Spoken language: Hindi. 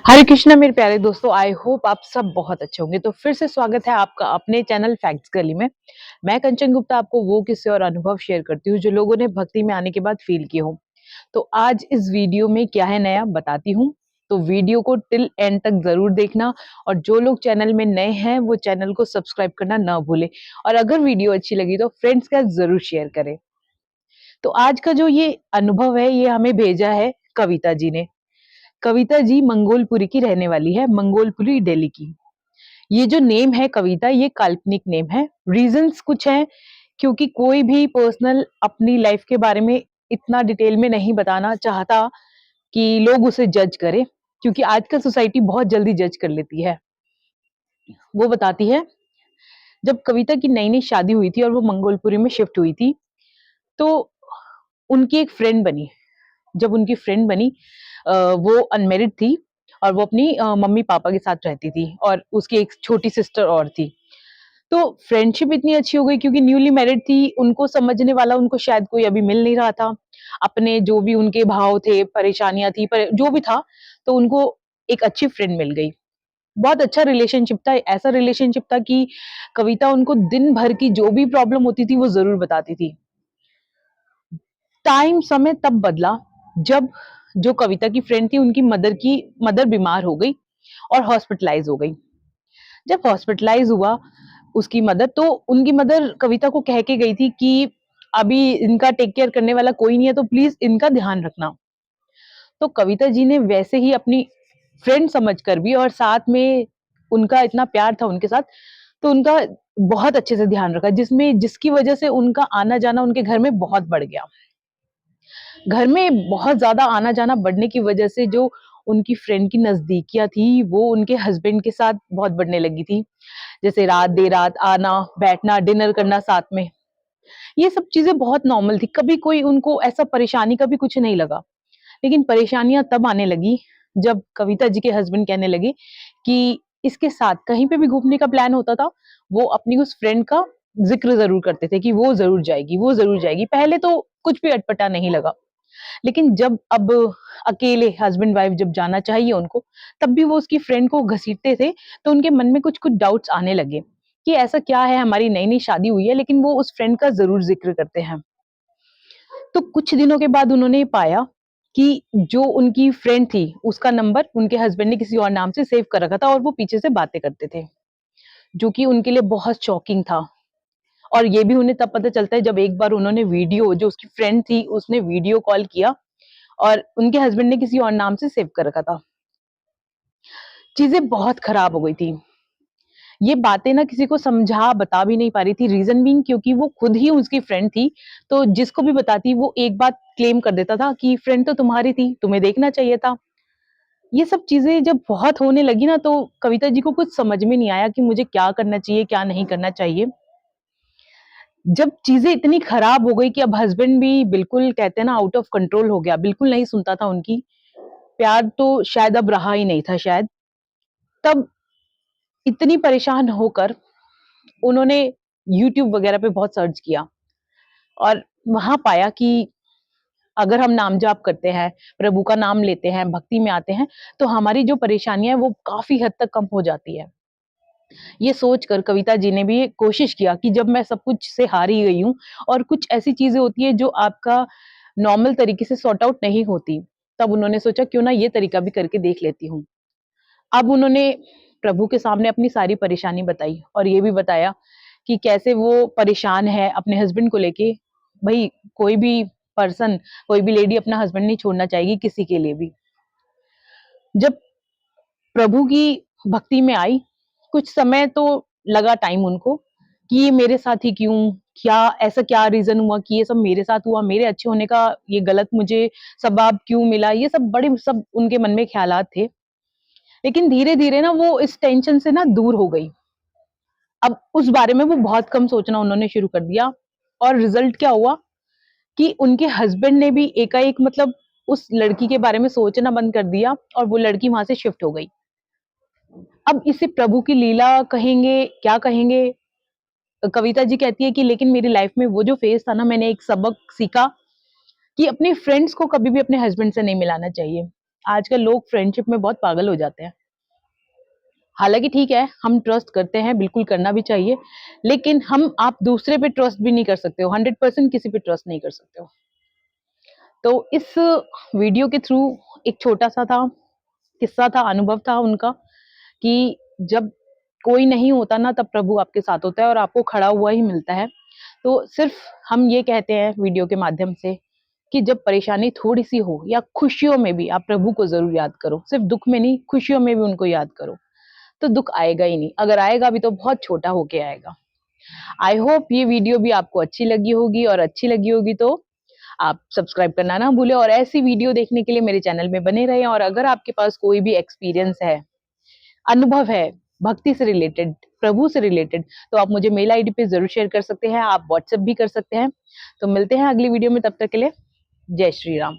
हरे कृष्णा मेरे प्यारे दोस्तों, आई होप आप सब बहुत अच्छे होंगे। तो फिर से स्वागत है आपका अपने चैनल फैक्ट्स गली में। मैं कंचन गुप्ता आपको वो किस्से और अनुभव शेयर करती हूँ जो लोगों ने भक्ति में आने के बाद फील किए हों। तो आज इस वीडियो में क्या है नया बताती हूँ। तो वीडियो को टिल एंड तक जरूर देखना, और जो लोग चैनल में नए हैं वो चैनल को सब्सक्राइब करना ना भूले, और अगर वीडियो अच्छी लगी तो फ्रेंड्स के साथ जरूर शेयर करें। तो आज का जो ये अनुभव है ये हमें भेजा है कविता जी ने। कविता जी मंगोलपुरी की रहने वाली है, मंगोलपुरी दिल्ली की। ये जो नेम है कविता, ये काल्पनिक नेम है। रीजंस कुछ हैं, क्योंकि कोई भी पर्सनल अपनी लाइफ के बारे में इतना डिटेल में नहीं बताना चाहता कि लोग उसे जज करें, क्योंकि आजकल सोसाइटी बहुत जल्दी जज कर लेती है। वो बताती है, जब कविता की नई नई शादी हुई थी और वो मंगोलपुरी में शिफ्ट हुई थी, तो उनकी एक फ्रेंड बनी। जब उनकी फ्रेंड बनी, वो अनमेरिड थी और वो अपनी मम्मी-पापा के साथ रहती थी, और उसकी एक छोटी सिस्टर और थी। तो फ्रेंडशिप इतनी अच्छी हो गई क्योंकि न्यूली मैरिड थी, उनको समझने वाला उनको शायद कोई अभी मिल नहीं रहा था। अपने जो भी उनके भाव थे, परेशानियाँ थी, पर जो भी था, तो उनको एक अच्छी फ्रेंड मिल गई। बहुत अच्छा रिलेशनशिप था, ऐसा रिलेशनशिप था कि कविता उनको दिन भर की जो भी प्रॉब्लम होती थी, वो ज़रूर बताती थी। समय तब बदला जब जो कविता की फ्रेंड थी उनकी मदर बीमार हो गई और हॉस्पिटलाइज हो गई। जब हॉस्पिटलाइज हुआ उसकी मदर, तो उनकी मदर कविता को कह के गई थी कि अभी इनका टेक केयर करने वाला कोई नहीं है, तो प्लीज इनका ध्यान रखना। तो कविता जी ने वैसे ही अपनी फ्रेंड समझकर भी, और साथ में उनका इतना प्यार था उनके साथ, तो उनका बहुत अच्छे से ध्यान रखा, जिसकी वजह से उनका आना जाना उनके घर में बहुत बढ़ गया। घर में बहुत ज़्यादा आना-जाना बढ़ने की वजह से जो उनकी फ्रेंड की नज़दीकियाँ थी, वो उनके हस्बैंड के साथ बहुत बढ़ने लगी थी। जैसे रात देर रात आना, बैठना, डिनर करना साथ में। ये सब चीज़ें बहुत नॉर्मल थी, कभी कोई उनको ऐसा परेशानी का भी कुछ नहीं लगा। लेकिन परेशानियाँ तब आने लगी, जब कविता जी के हस्बैंड कहने लगे कि इसके साथ कहीं पे भी घूमने का प्लान होता था, वो अपनी उस फ्रेंड का ज़िक्र ज़रूर करते थे कि वो ज़रूर जाएगी, वो ज़रूर जाएगी। पहले तो कुछ भी अटपटा नहीं लगा। लेकिन जब अब अकेले हस्बैंड वाइफ जब जाना चाहिए उनको, तब भी वो उसकी फ्रेंड को घसीटते थे, तो उनके मन में कुछ-कुछ डाउट्स आने लगे कि ऐसा क्या है, हमारी नई-नई शादी हुई है, लेकिन वो उस फ्रेंड का ज़रूर ज़िक्र करते हैं। तो कुछ दिनों के बाद उन्होंने ये पाया कि जो उनकी फ्रेंड थी, उसका नंबर उनके हस्बैंड ने किसी और नाम से सेव कर रखा था, और वो पीछे से बातें करते थे, जो कि उनके लिए बहुत शॉकिंग था। और ये भी उन्हें तब पता चलता है जब एक बार उन्होंने वीडियो, जो उसकी फ्रेंड थी, उसने वीडियो कॉल किया और उनके हस्बैंड ने किसी और नाम से सेव कर रखा था। चीज़ें बहुत खराब हो गई थी। ये बातें ना किसी को समझा बता भी नहीं पा रही थी, रीज़न बीइंग क्योंकि वो खुद ही उसकी फ्रेंड थी, तो जिसको भी बताती वो एक बात क्लेम कर देता था कि फ्रेंड तो तुम्हारी थी, तुम्हें देखना चाहिए था। ये सब चीज़ें जब बहुत होने लगी ना, तो कविता जी को कुछ समझ में नहीं आया कि मुझे क्या करना चाहिए, क्या नहीं करना चाहिए। जब चीज़ें इतनी खराब हो गई कि अब हस्बैंड भी बिल्कुल कहते हैं ना आउट ऑफ कंट्रोल हो गया, बिल्कुल नहीं सुनता था उनकी, प्यार तो शायद अब रहा ही नहीं था शायद। तब इतनी परेशान होकर उन्होंने यूट्यूब वगैरह पे बहुत सर्च किया, और वहाँ पाया कि अगर हम नाम जाप करते हैं, प्रभु का नाम लेते हैं, भक्ति में आते हैं, तो हमारी जो परेशानियाँ हैं वो काफ़ी हद तक कम हो जाती है। ये सोचकर कविता जी ने भी कोशिश किया कि जब मैं सब कुछ से हार ही गई हूँ, और कुछ ऐसी चीज़ें होती हैं जो आपका नॉर्मल तरीके से सॉर्ट आउट नहीं होती, तब उन्होंने सोचा क्यों ना ये तरीका भी करके देख लेती हूँ। अब उन्होंने प्रभु के सामने अपनी सारी परेशानी बताई, और ये भी बताया कि कैसे वो परेशान है अपने हस्बैंड को लेके। भई कोई भी पर्सन, कोई भी लेडी अपना हस्बैंड नहीं छोड़ना चाहेगी किसी के लिए भी। जब प्रभु की भक्ति में आई, कुछ समय तो लगा टाइम उनको कि ये मेरे साथ ही क्यों? क्या ऐसा क्या रीज़न हुआ कि ये सब मेरे साथ हुआ? मेरे अच्छे होने का ये गलत मुझे सवाब क्यों मिला? ये सब बड़े सब उनके मन में ख़्यालात थे। लेकिन धीरे-धीरे ना वो इस टेंशन से ना दूर हो गई। अब उस बारे में वो बहुत कम सोचना उन्होंने शुरू कर दिया, और रिज़ल्ट क्या हुआ कि उनके हस्बैंड ने भी एकाएक मतलब उस लड़की के बारे में सोचना बंद कर दिया, और वो लड़की वहाँ से शिफ्ट हो गई। अब इसे प्रभु की लीला कहेंगे, क्या कहेंगे? कविता जी कहती है कि लेकिन मेरी लाइफ़ में वो जो फ़ेज़ था ना, मैंने एक सबक सीखा कि अपने फ्रेंड्स को कभी भी अपने हस्बैंड से नहीं मिलाना चाहिए। आजकल लोग फ्रेंडशिप में बहुत पागल हो जाते हैं। हालाँकि ठीक है, हम ट्रस्ट करते हैं, बिल्कुल करना भी चाहिए, लेकिन आप दूसरे पे ट्रस्ट भी नहीं कर सकते हो, 100% किसी पे ट्रस्ट नहीं कर सकते हो। तो इस वीडियो के थ्रू एक छोटा-सा था, किस्सा था, अनुभव था उनका कि जब कोई नहीं होता ना तब प्रभु आपके साथ होता है और आपको खड़ा हुआ ही मिलता है। तो सिर्फ़ हम ये कहते हैं वीडियो के माध्यम से कि जब परेशानी थोड़ी-सी हो या खुशियों में भी आप प्रभु को ज़रूर याद करो। सिर्फ़ दुःख में नहीं, खुशियों में भी उनको याद करो, तो दुःख आएगा ही नहीं। अगर आएगा भी तो बहुत छोटा होके आएगा। आई होप ये वीडियो भी आपको अच्छी लगी होगी और अच्छी लगी होगी तो आप सब्सक्राइब करना ना भूलें और ऐसी वीडियो देखने के लिए मेरे चैनल में बने रहें और अगर आपके पास कोई भी एक्सपीरियंस है, अनुभव है, भक्ति से रिलेटेड, प्रभु से रिलेटेड, तो आप मुझे मेल आईडी पे ज़रूर शेयर कर सकते हैं, आप व्हाट्सएप भी कर सकते हैं। तो मिलते हैं अगली वीडियो में, तब तक के लिए जय श्री राम।